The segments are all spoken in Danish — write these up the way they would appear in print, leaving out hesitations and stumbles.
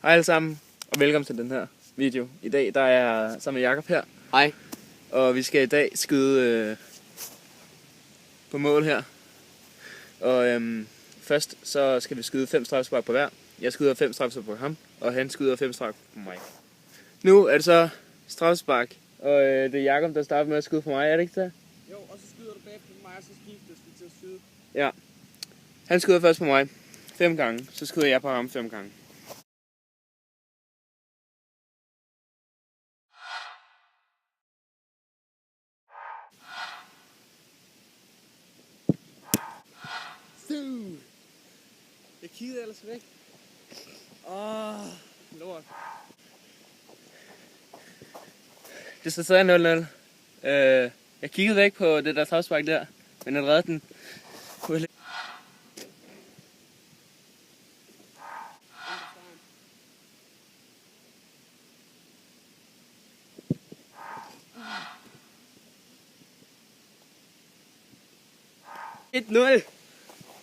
Hej alle sammen, og velkommen til den her video. I dag der er jeg sammen med Jakob her. Hej. Og vi skal i dag skyde på mål her. Og først så skal vi skyde 5 straffespark på hver. Jeg skyder 5 straffespark på ham, og han skyder 5 straffespark på mig. Nu er det så straffespark, og det er Jakob, der starter med at skyde på mig, er det ikke det? Jo, og så skyder du bagefter på mig, og så skiftes vi til at skyde. Ja. Han skyder først på mig 5 gange, så skyder jeg på ham 5 gange. Jeg kiggede ellers væk. Lort. Det står stadig 0-0. Jeg kiggede væk på det der straffespark der, men jeg redde den.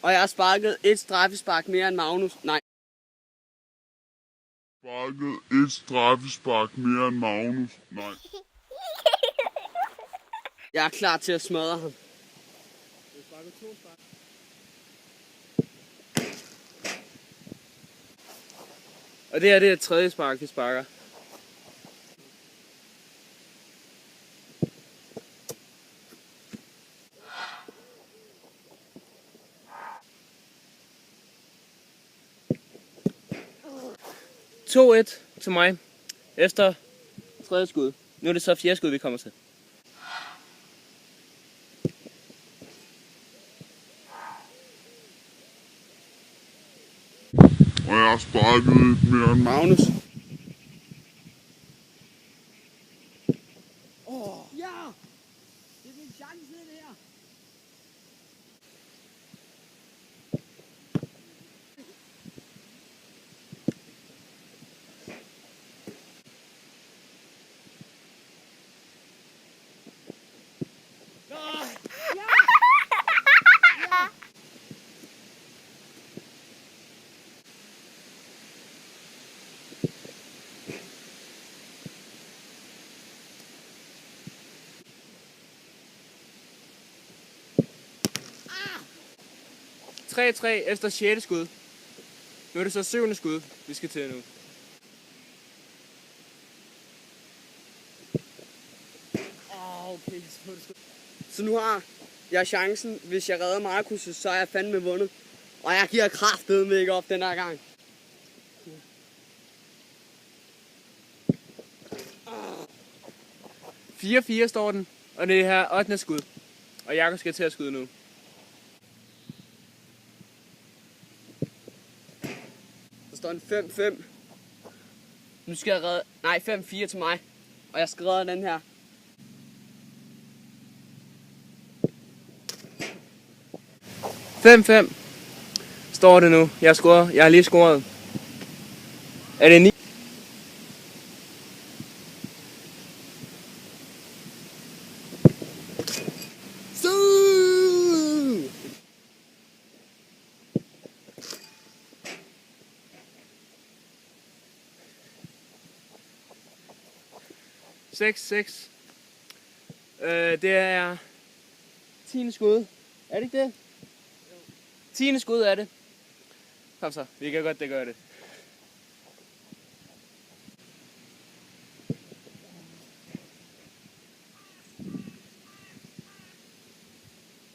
Og jeg har sparket et straffespark mere end Magnus. Nej. Sparket et straffespark mere end Magnus. Nej. Jeg er klar til at smadre ham. Og det her, det er tredje spark, vi sparker. To 1 til mig efter tredje skud. Nu er det så fjerde skud, vi kommer til. Og jeg har sparket et mere end Magnus. Ja! Det er min chance, det her. Tre 3 efter 6. skud. Nu er det så 7. skud, vi skal til nu. Okay. Så nu har jeg chancen. Hvis jeg redder Markus, så er jeg fandme vundet. Og jeg giver kraftedeme ikke op den her gang. Ah. 4-4 står den, og det er her 8. skud. Og Jakob skal til at skyde nu. Der står en 5-5. Nu skal jeg redde... Nej, 5-4 til mig. Og jeg skal redde den her. (5-5) står det nu. Jeg har lige scoret. Er det 9? (6-6) Det er 10. skud. Er det ikke det? 10. skud er det. Kom så, vi kan godt det gøre det.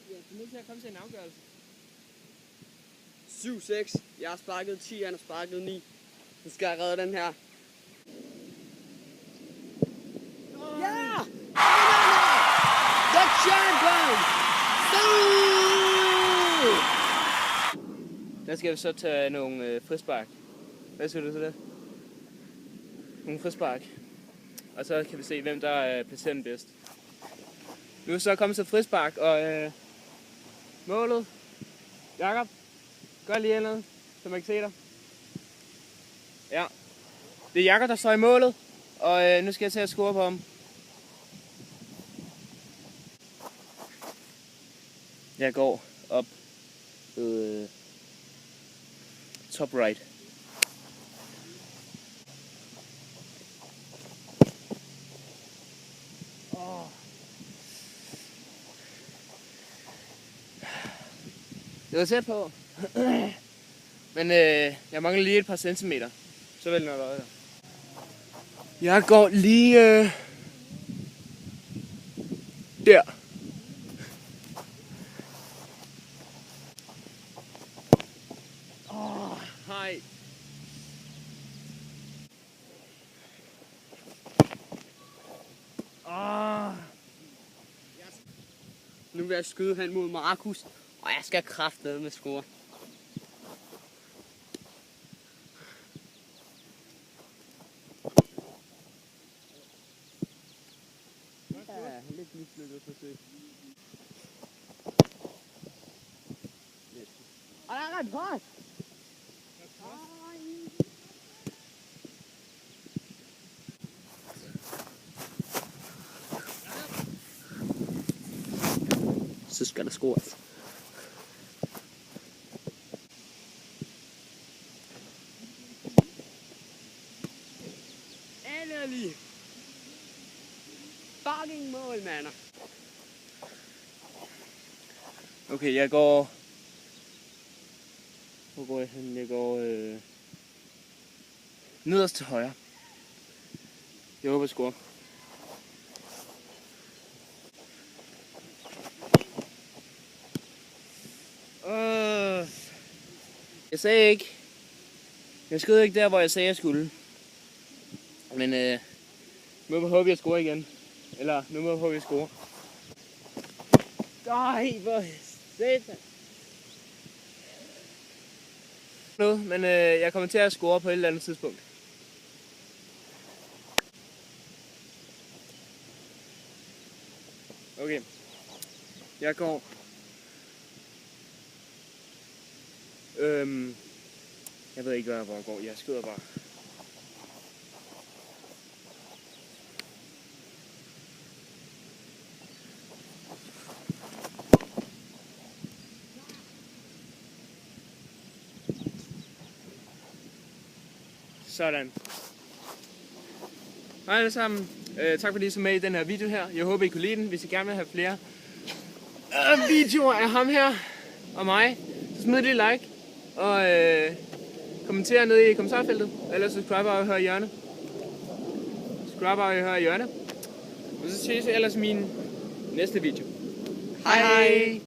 Ja, du er nødt til at komme til en afgørelse. 7-6. Jeg har sparket 10, han har sparket 9. Nu skal jeg redde den her. Ja! The champion! Der skal vi så tage nogle frispark. Hvad siger du til det? Nogle frispark. Og så kan vi se, hvem der er placeret bedst. Nu er så kommet til frispark, og målet. Jakob, gør lige noget, så man kan se dig. Ja. Det er Jakob, der står i målet, og nu skal jeg til at score på ham. Jeg går op top right. Det var tæt på. Men jeg mangler lige et par centimeter. Så vil den have været der. Jeg går lige der. Hej. Nu vil jeg skyde hen mod Markus, og jeg skal kraftedeme score. Ja, lidt mislykket forsøg. Og der er ret højt. Så skal der scores. Endelig! Fucking mål, mander. Okay, jeg går... Hvor går jeg hen? Jeg går nederst til højre. Jeg håber, jeg scorer. Jeg sagde ikke. Jeg skød ikke der, hvor jeg sagde, jeg skulle. Men nu må jeg håbe, jeg scorer igen. Eller nu må jeg håbe, jeg scorer. Ej, hvor satan. Noget, men jeg kommer til at score på et eller andet tidspunkt. Okay. Jeg går... Jeg ved ikke, hvor jeg går. Jeg skyder bare. Sådan. Hej alle sammen. Tak fordi I så med i den her video her. Jeg håber I kunne lide den. Hvis I gerne vil have flere videoer af ham her og mig, så smid lige like og kommenter nede i kommentarfeltet. Eller subscribe og hør i hjørnet. Og så ses vi ellers i min næste video. Hej.